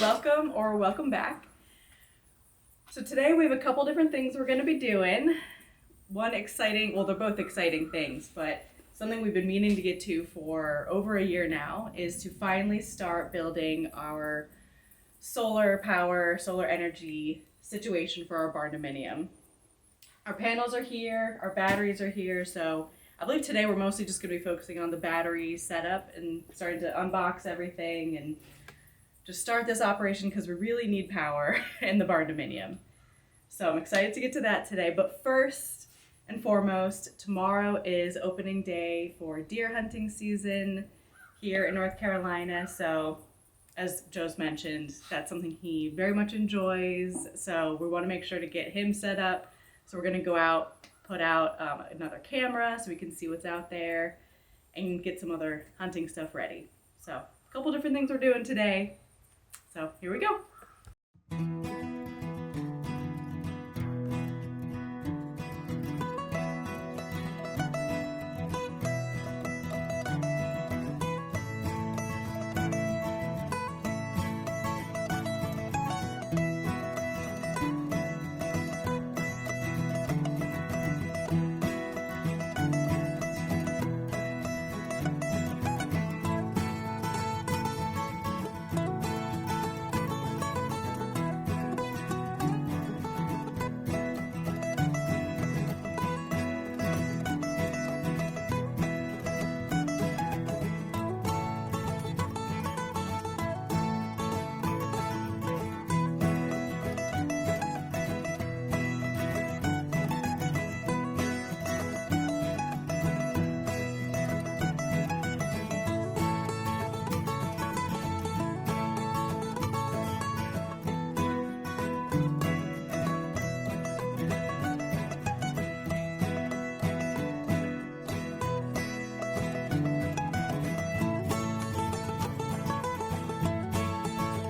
welcome or welcome back. So today we have a couple different things we're going to be doing. One exciting, well, they're both exciting things, but something we've been meaning to get to for over a year now is to finally start building our solar power, solar energy situation for our barndominium. Our panels are here, our batteries are here, so I believe today we're mostly just going to be focusing on the battery setup and starting to unbox everything and just start this operation because we really need power in the barndominium. So I'm excited to get to that today, but first and foremost, tomorrow is opening day for deer hunting season here in North Carolina. So as Joe's mentioned, that's something he very much enjoys. So we want to make sure to get him set up. So we're going to go out, put out another camera so we can see what's out there and get some other hunting stuff ready. So a couple different things we're doing today. So here we go.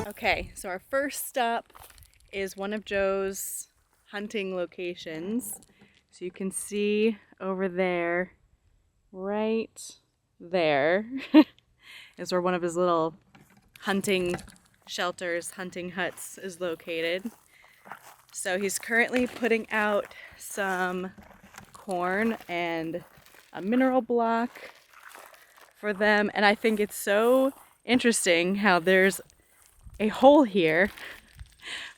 Okay, so our first stop is one of Joe's hunting locations. So you can see over there, right there, is where one of his little hunting shelters, hunting huts is located. So he's currently putting out some corn and a mineral block for them. And I think it's so interesting how there's a hole here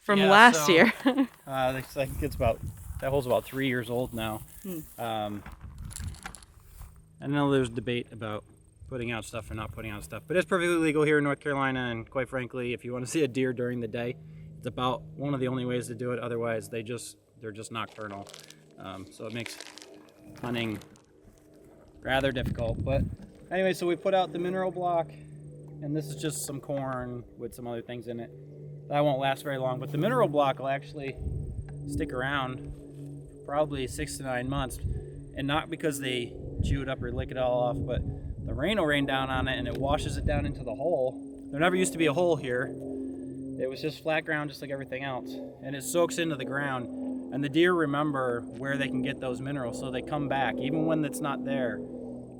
from last year. I think it's about, that hole's about 3 years old now. I know there's debate about putting out stuff or not putting out stuff, but it's perfectly legal here in North Carolina, and quite frankly, if you want to see a deer during the day, it's about one of the only ways to do it. Otherwise, they're just nocturnal. So it makes hunting rather difficult. But anyway, so we put out the mineral block, and this is just some corn with some other things in it. That won't last very long, but the mineral block will actually stick around probably 6 to 9 months, and not because they chew it up or lick it all off, but the rain will rain down on it and it washes it down into the hole. There never used to be a hole here. It was just flat ground just like everything else, and it soaks into the ground, and the deer remember where they can get those minerals, so they come back even when it's not there,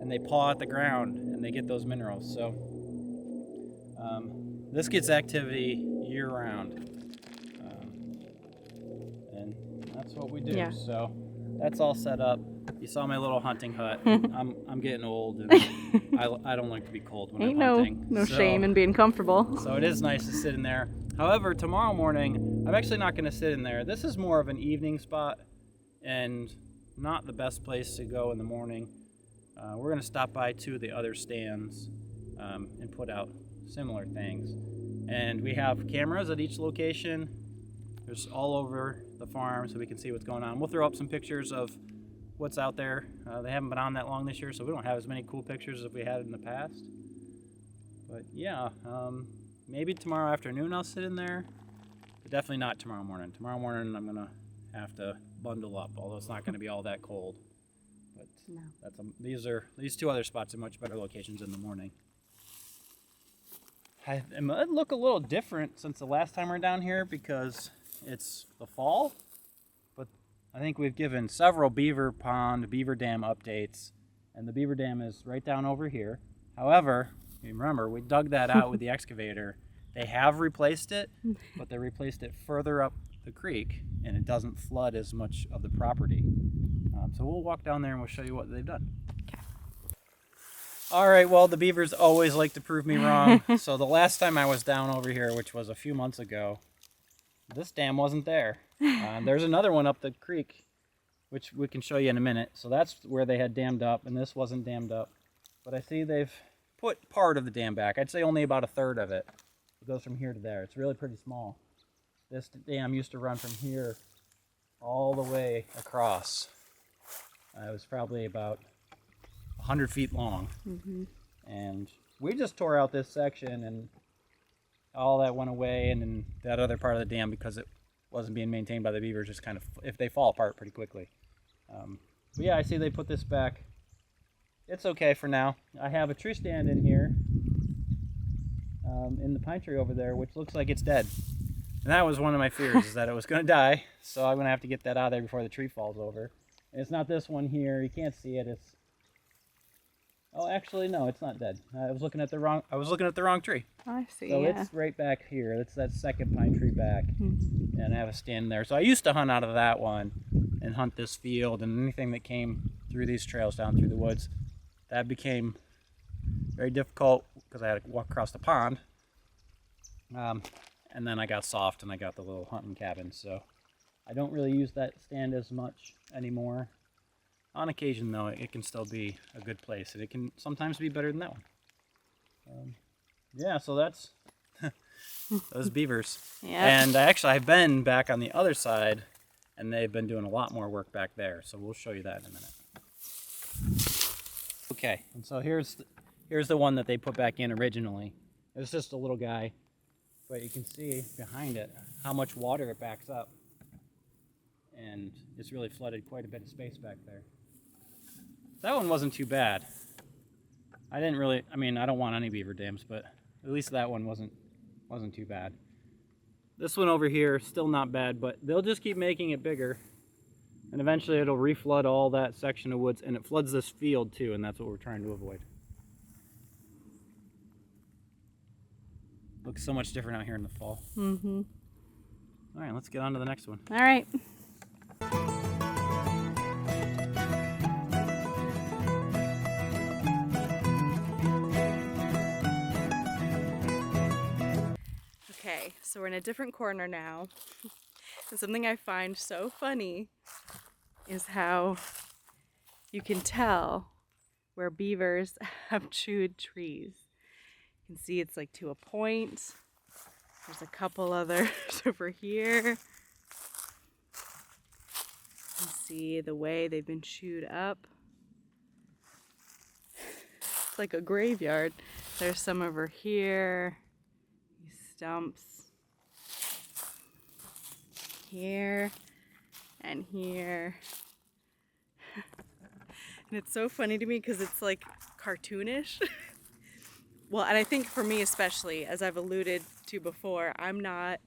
and they paw at the ground and they get those minerals. So this gets activity year-round, and that's what we do. Yeah. So that's all set up. You saw my little hunting hut. I'm getting old, and I don't like to be cold when I'm hunting. No shame in being comfortable. So it is nice to sit in there. However, tomorrow morning, I'm actually not going to sit in there. This is more of an evening spot and not the best place to go in the morning. We're going to stop by two of the other stands and put out similar things. And we have cameras at each location. There's all over the farm so we can see what's going on. We'll throw up some pictures of what's out there. They haven't been on that long this year, so we don't have as many cool pictures as we had in the past. But yeah, maybe tomorrow afternoon I'll sit in there, but definitely not tomorrow morning. Tomorrow morning I'm gonna have to bundle up, although it's not gonna be all that cold. But no. These two other spots are much better locations in the morning. It might look a little different since the last time we're down here because it's the fall, but I think we've given several beaver pond, beaver dam updates, and the beaver dam is right down over here. However, remember, we dug that out with the excavator They have replaced it, but they replaced it further up the creek, and it doesn't flood as much of the property. So we'll walk down there and we'll show you what they've done. Okay. All right, well, the beavers always like to prove me wrong. So the last time I was down over here, which was a few months ago, this dam wasn't there. There's another one up the creek, which we can show you in a minute. So that's where they had dammed up, and this wasn't dammed up. But I see they've put part of the dam back. I'd say only about a third of it. It goes from here to there. It's really pretty small. This dam used to run from here all the way across. It was probably about 100 feet long. And we just tore out this section, and all that went away, and then that other part of the dam, because it wasn't being maintained by the beavers, just kind of, if they fall apart pretty quickly. But yeah, I see they put this back. It's okay for now. I have a tree stand in here, in the pine tree over there, which looks like it's dead. And that was one of my fears, is that it was going to die. So I'm going to have to get that out of there before the tree falls over. And it's not this one here. You can't see it. It's... Oh, actually, no, it's not dead. I was looking at the wrong tree. Oh, I see. So yeah. it's right back here. It's that second pine tree back. And I have a stand there. So I used to hunt out of that one and hunt this field and anything that came through these trails down through the woods. That became very difficult because I had to walk across the pond. And then I got soft and I got the little hunting cabin. So I don't really use that stand as much anymore. On occasion, though, it can still be a good place, and it can sometimes be better than that one. Yeah, so that's those beavers. Yeah. And I've been back on the other side, and they've been doing a lot more work back there. So we'll show you that in a minute. Okay, and so here's the one that they put back in originally. It's just a little guy, but you can see behind it how much water it backs up, and it's really flooded quite a bit of space back there. That one wasn't too bad. I don't want any beaver dams, but at least that one wasn't too bad. This one over here, still not bad, but they'll just keep making it bigger. And eventually it'll reflood all that section of woods, and it floods this field too, and that's what we're trying to avoid. Looks so much different out here in the fall. All right, let's get on to the next one. All right. Okay, so we're in a different corner now. And something I find so funny is how you can tell where beavers have chewed trees. You can see it's like to a point. There's a couple others over here. You can see the way they've been chewed up. It's like a graveyard. There's some over here. Stumps here and here. And it's so funny to me because it's like cartoonish. Well, and I think for me especially, as I've alluded to before, I'm not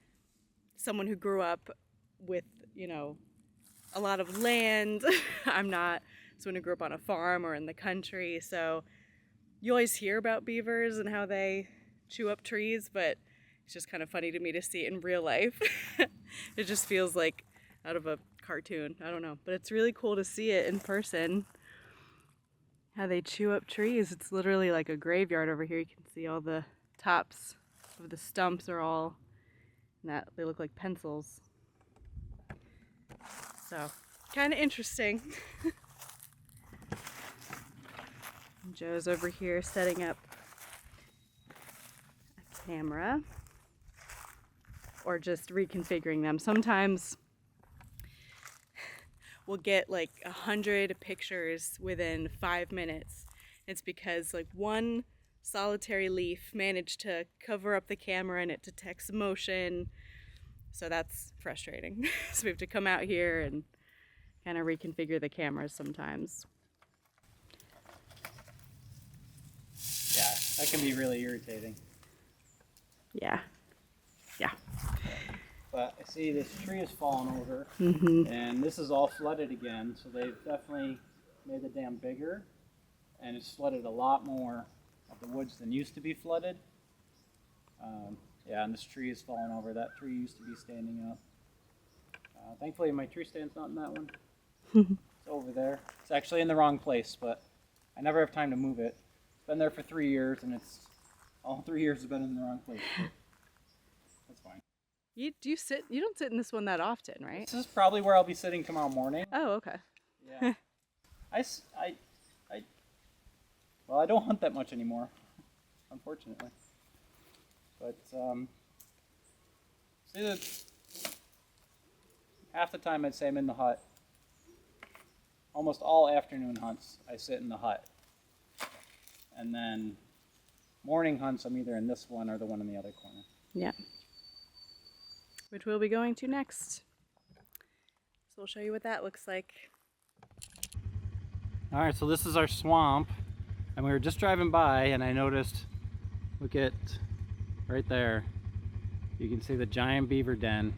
someone who grew up with, a lot of land. I'm not someone who grew up on a farm or in the country. So you always hear about beavers and how they chew up trees, but it's just kind of funny to me to see it in real life. It just feels like out of a cartoon. I don't know. But it's really cool to see it in person. How they chew up trees. It's literally like a graveyard over here. You can see all the tops of the stumps are all, they look like pencils. So, kind of interesting. Joe's over here setting up a camera. Or just reconfiguring them. Sometimes we'll get like 100 pictures within 5 minutes. It's because like one solitary leaf managed to cover up the camera and it detects motion. So that's frustrating. So we have to come out here and kind of reconfigure the cameras sometimes. Yeah, that can be really irritating. Yeah. But I see this tree has fallen over, Mm-hmm. and this is all flooded again, so they've definitely made the dam bigger, and it's flooded a lot more of the woods than used to be flooded. Yeah, and this tree is falling over. That tree used to be standing up. Thankfully, my tree stand's not in that one. It's over there. It's actually in the wrong place, but I never have time to move it. It's been there for 3 years, and it's all 3 years has been in the wrong place. That's fine. You don't sit in this one that often, right? This is probably where I'll be sitting tomorrow morning. Oh, okay. Yeah. Well, I don't hunt that much anymore, unfortunately. But see that half the time I'd say I'm in the hut. Almost all afternoon hunts, I sit in the hut. And then morning hunts, I'm either in this one or the one in the other corner. Yeah. Which we'll be going to next. So we'll show you what that looks like. All right, so this is our swamp, and we were just driving by, and I noticed, look at right there, you can see the giant beaver den,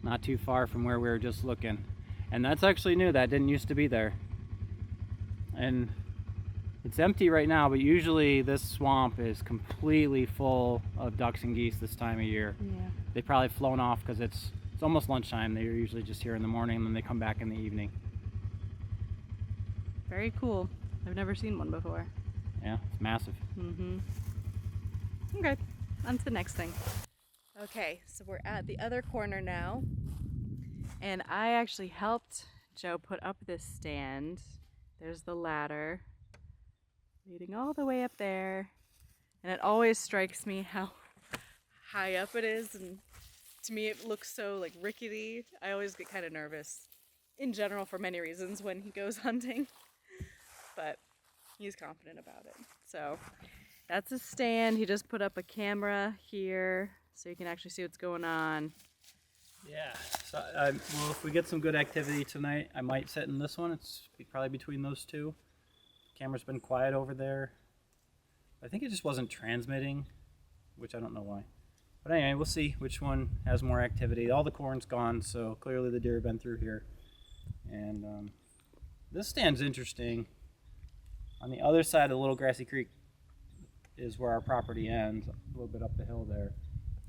not too far from where we were just looking. And that's actually new, that didn't used to be there. And it's empty right now, but usually this swamp is completely full of ducks and geese this time of year. Yeah. They've probably flown off because it's almost lunchtime. They're usually just here in the morning, and then they come back in the evening. Very cool. I've never seen one before. Yeah, it's massive. Okay, on to the next thing. Okay, so we're at the other corner now. And I actually helped Joe put up this stand. There's the ladder leading all the way up there. And it always strikes me how high up it is. And to me, it looks so like rickety. I always get kind of nervous in general for many reasons when he goes hunting. But he's confident about it. So that's a stand. He just put up a camera here so you can actually see what's going on. Yeah, so well, if we get some good activity tonight, I might sit in this one. It's probably between those two. Camera's been quiet over there. I think it just wasn't transmitting, which I don't know why. But anyway, we'll see which one has more activity. All the corn's gone, so clearly the deer have been through here. And this stand's interesting. On the other side of the Little Grassy Creek is where our property ends, a little bit up the hill there.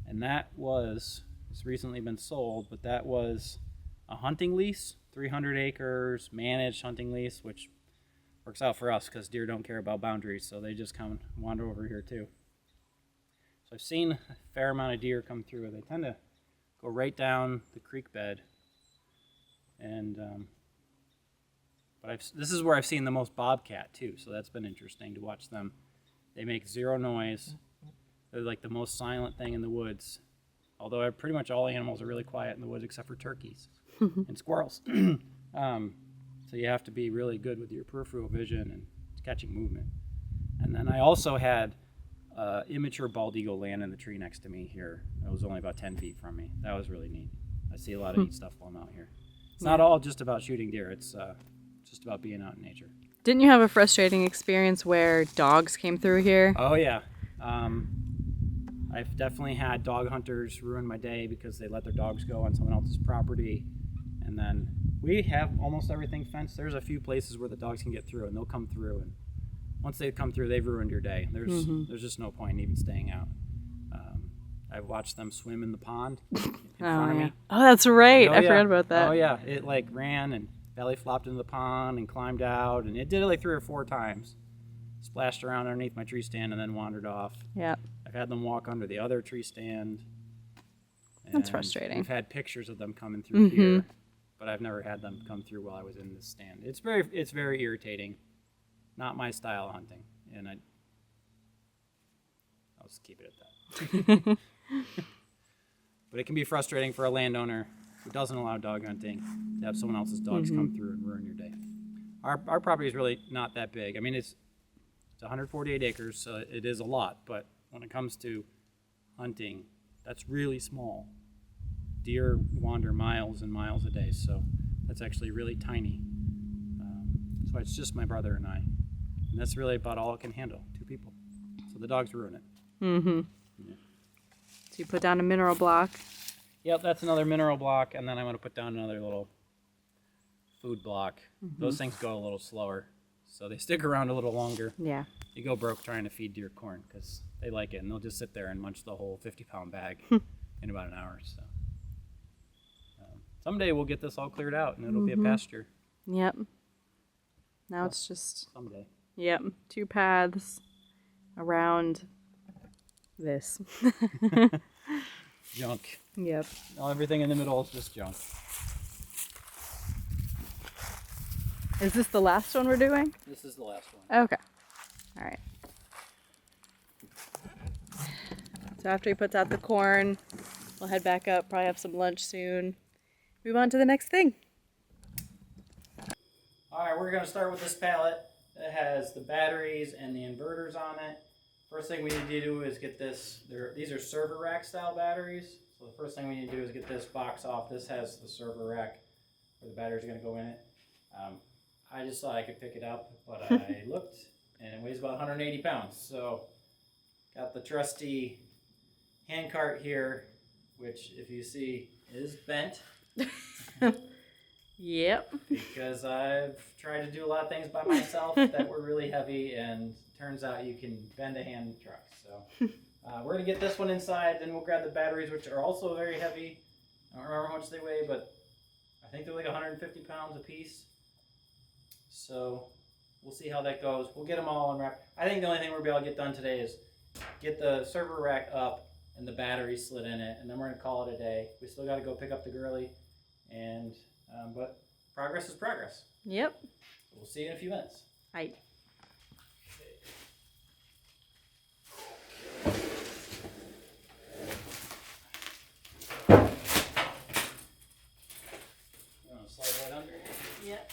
And that was, it's recently been sold, but that was a hunting lease, 300 acres, managed hunting lease, which works out for us because deer don't care about boundaries, so they just come and wander over here too. So I've seen a fair amount of deer come through. They tend to go right down the creek bed. And this is where I've seen the most bobcat too, so that's been interesting to watch them. They make zero noise. They're like the most silent thing in the woods. Although pretty much all animals are really quiet in the woods except for turkeys and squirrels. So you have to be really good with your peripheral vision and catching movement. And then I also had immature bald eagle land in the tree next to me here. It was only about 10 feet from me. That was really neat. I see a lot of neat stuff while I'm out here. It's not all just about shooting deer. It's just about being out in nature. Didn't you have a frustrating experience where dogs came through here? Oh, yeah. I've definitely had dog hunters ruin my day because they let their dogs go on someone else's property. And then we have almost everything fenced. There's a few places where the dogs can get through, and they'll come through. And once they come through, they've ruined your day. There's just no point in even staying out. I've watched them swim in the pond in front of me. Oh, that's right. Oh, I yeah. forgot about that. Oh, yeah. It like ran and belly flopped into the pond and climbed out. And it did it like 3 or 4 times. Splashed around underneath my tree stand and then wandered off. Yeah. I've had them walk under the other tree stand. That's frustrating. We've had pictures of them coming through here, but I've never had them come through while I was in this stand. It's very irritating. Not my style of hunting, and I'll just keep it at that. But it can be frustrating for a landowner who doesn't allow dog hunting to have someone else's dogs come through and ruin your day. Our property is really not that big. I mean, it's 148 acres, so it is a lot, but when it comes to hunting, that's really small. Deer wander miles and miles a day, so that's actually really tiny. So it's just my brother and I, and that's really about all it can handle, 2 people. So the dogs ruin it. Yeah. So you put down a mineral block. Yep, that's another mineral block, and then I'm going to put down another little food block. Those things go a little slower, so they stick around a little longer. Yeah. You go broke trying to feed deer corn because they like it, and they'll just sit there and munch the whole 50-pound bag in about an hour. So someday we'll get this all cleared out, and it'll be a pasture. Yep. Now it's just, Someday. yep, 2 paths around this. Junk. Yep. Everything in the middle is just junk. Is this the last one we're doing? This is the last one. Okay. All right. So after he puts out the corn, we'll head back up, probably have some lunch soon. Move on to the next thing. All right, we're going to start with this pallet that has the batteries and the inverters on it. First thing we need to do is get this. These are server rack style batteries. So the first thing we need to do is get this box off. This has the server rack where the batteries are going to go in it. I just thought I could pick it up, but I looked and it weighs about 180 pounds. So got the trusty hand cart here, which if you see is bent. Yep. Because I've tried to do a lot of things by myself that were really heavy, and turns out you can bend a hand truck. So we're going to get this one inside, then we'll grab the batteries, which are also very heavy. I don't remember how much they weigh, but I think they're like 150 pounds a piece. So we'll see how that goes. We'll get them all unwrapped. I think the only thing we'll be able to get done today is get the server rack up and the battery slid in it, and then we're going to call it a day. We still got to go pick up the girly, and but progress is progress. Yep. So we'll see you in a few minutes. Hi. You want to slide right under? Yep.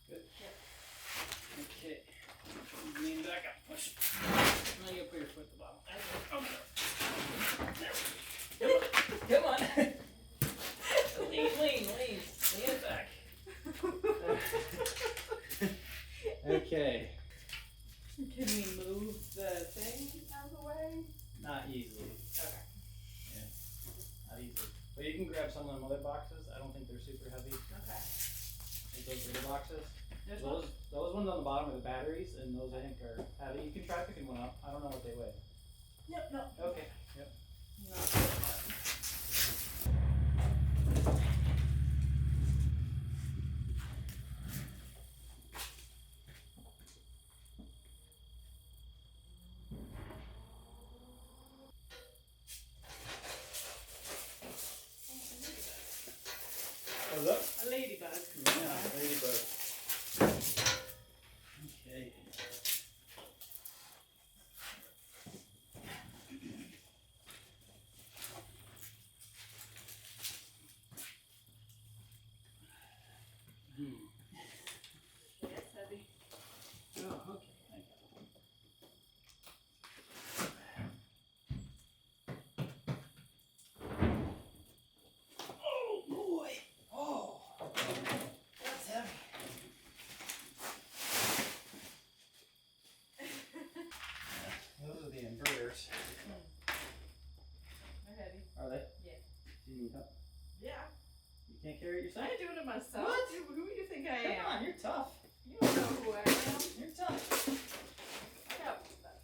Good. Yep. Okay. Lean back up. Push. Now you put your foot at the bottom. Come on. Lean it back. Okay. Can we move the thing out of the way? Not easily. Okay. Yeah. Not easily. But you can grab some of them other boxes. I don't think they're super heavy. Okay. Like those bigger boxes. There's one. Those ones on the bottom are the batteries, and those I think are heavy. You can try picking one up. I don't know what they weigh. Yep, no. Okay. Yep. Not that one. What's up? A ladybug. Yeah, ladybug. Okay. It's heavy. Oh, okay. Thank you. Oh boy! Oh, that's heavy. Those are the inverters. They're heavy. Are they? Yeah. Do you need help? Yeah. You can't carry it I yourself? ain't doing it myself. What? Who do you think I am? Come on, you're tough. You don't know who I am. You're tough.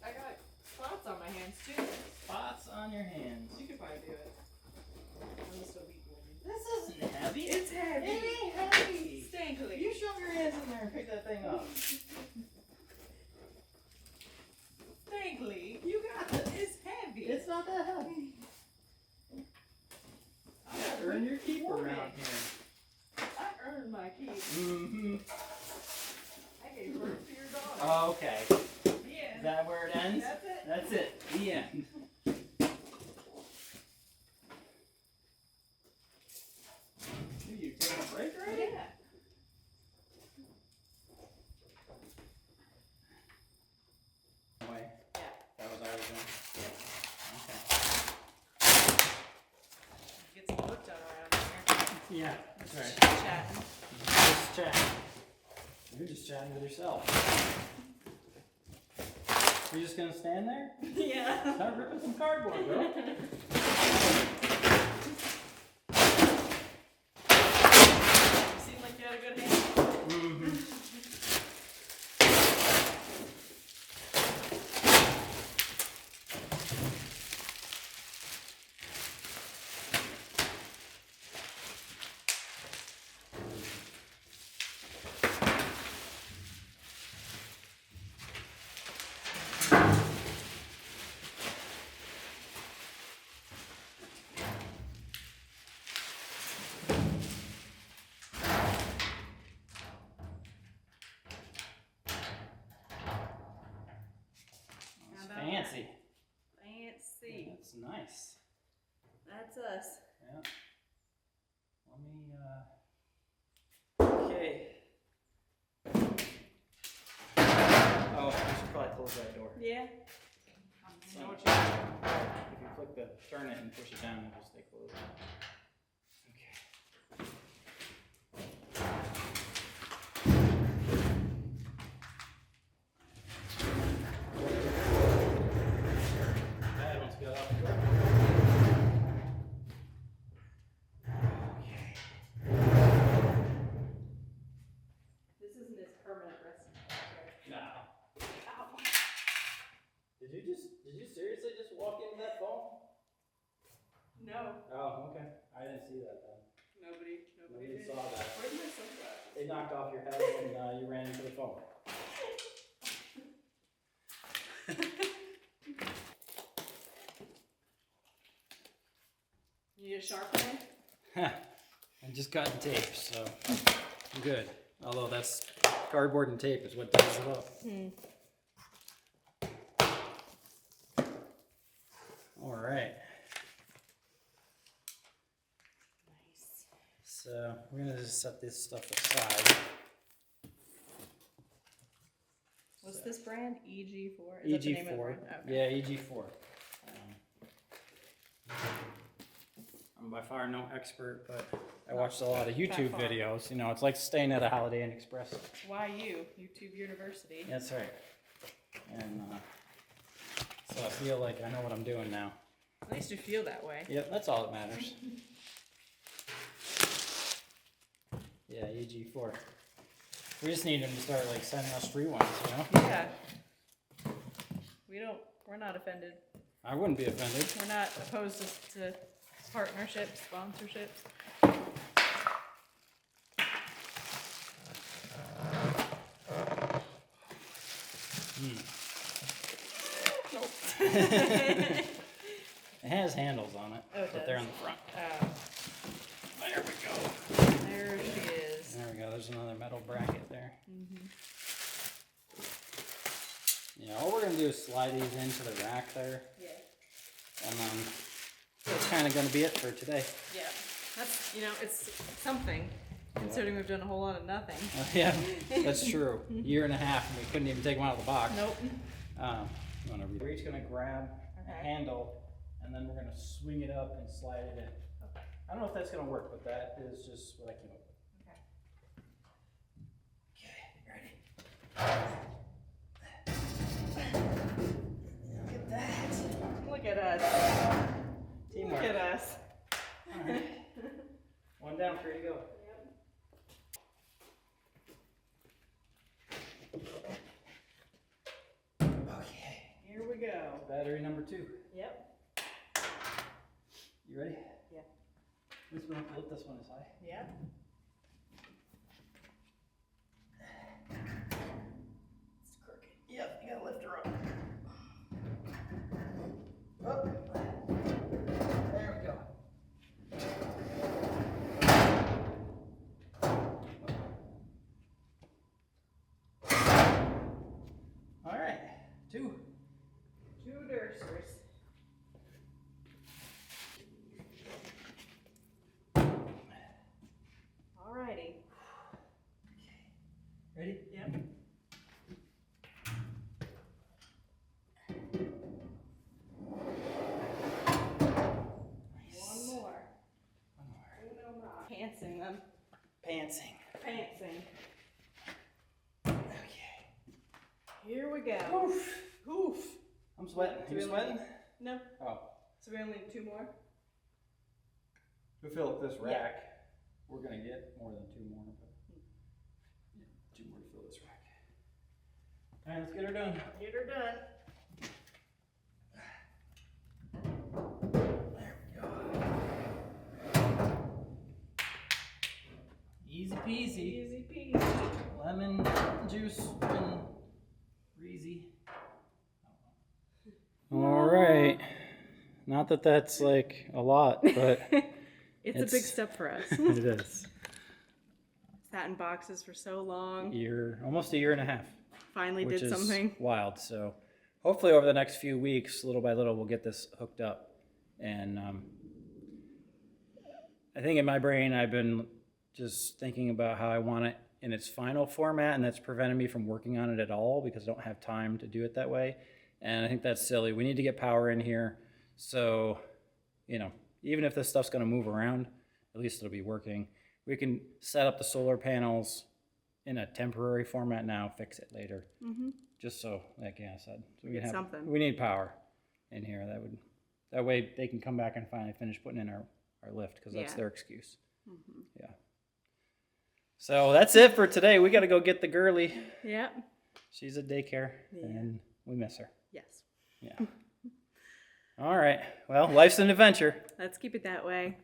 I got spots on my hands too. Spots on your hands. You could probably do it. I'm just a weak woman. This isn't heavy. It's heavy. It ain't heavy. Stankly. You shove your hands in there and pick that thing up. Stankly. You got it. It's heavy. It's not that heavy. Earn your keep around here. I earned my keep. Mm-hmm. I gave birth to your daughter. Oh, okay. Yeah. Is that where it ends? That's it. That's it. The end. You taking a break already? Yeah. Way. Yeah. That was already done. Get some work done around here. Yeah, that's right. Chatting. Just chatting. You're just chatting with yourself. You're just gonna stand there? Yeah. Start ripping some cardboard, bro. see. That's nice. That's us. Yeah. Let me, okay. Oh, I should probably close that door. Yeah. So, if you click the, turn it and push it down, it'll stay closed. Okay. That one's got off the door. Okay. This isn't his permanent resting place, No. right? Ow. Did you seriously just walk into that phone? No, Oh, okay. I didn't see that then. nobody Nobody did. saw that. Where's my sunglasses? They knocked off your head and you ran into the phone. You need a sharpener? I just got the tape, so I'm good. Although that's cardboard and tape is what does it up. All right. Nice. So we're gonna just set this stuff aside. What's this brand? EG4? Is that the name of the EG4. brand? Okay. Yeah, EG4. I'm by far no expert, but I watched a lot of YouTube far. videos. You know, it's like staying at a Holiday Inn Express. YU, YouTube University. That's right. And so I feel like I know what I'm doing now. At least you feel that way. Yep, that's all that matters. Yeah, EG4. We just need them to start like sending us free ones, you know? Yeah. We're not offended. I wouldn't be offended. We're not opposed to partnerships, sponsorships. It has handles on it, Oh, it but they're does. on the front. There There we go. There she is. There we go. There's another metal bracket there. Yeah, all we're going to do is slide these into the rack there. Yeah. And then that's kind of going to be it for today. Yeah. That's, it's something, considering we've done a whole lot of nothing. Yeah, that's true. Year and a half and we couldn't even take one out of the box. Nope. We're each going to grab a handle and then we're going to swing it up and slide it in. Okay. I don't know if that's going to work, but that is just what I came up with. Okay. Okay, ready? Look at us. Teamwork. Look at us. All right. One down, 3 to go. Okay. Here we go. Battery number 2. Yep. You ready? Yeah. At least we don't have to lift this one as high. Yep. It's crooked. Yep, you gotta lift her up. Up. There we go. All right, 2. 2 Dursers. Alrighty. Ready? Yep. One more. Uno más. Pantsing them. Pantsing. Pantsing. Okay. Here we go. Oof. Oof. I'm sweating. Do You we sweating? No. Oh. So we only need 2 more? We fill up this Yeah. rack. We're gonna get more than 2 more, but yeah, 2 more to fill this rack. All right, let's get her done. Get her done. There we go. Easy peasy. Easy peasy. Lemon juice and breezy. All right. Not that that's like a lot, but It's a big step for us. it is. Sat in boxes for so long. Almost a year and a half. Finally Which did is something. wild. So hopefully over the next few weeks, little by little, we'll get this hooked up. And I think in my brain, I've been just thinking about how I want it in its final format, and that's prevented me from working on it at all because I don't have time to do it that way. And I think that's silly. We need to get power in here. So, you know, even if this stuff's going to move around, at least it'll be working. We can set up the solar panels in a temporary format now, fix it later. Just so, like Anna said, so we Get something. We need power in here. That way they can come back and finally finish putting in our lift, because that's their excuse. Yeah. So that's it for today. We got to go get the girly. Yeah. She's at daycare, and we miss her. Yes. Yeah. All right. Well, life's an adventure. Let's keep it that way.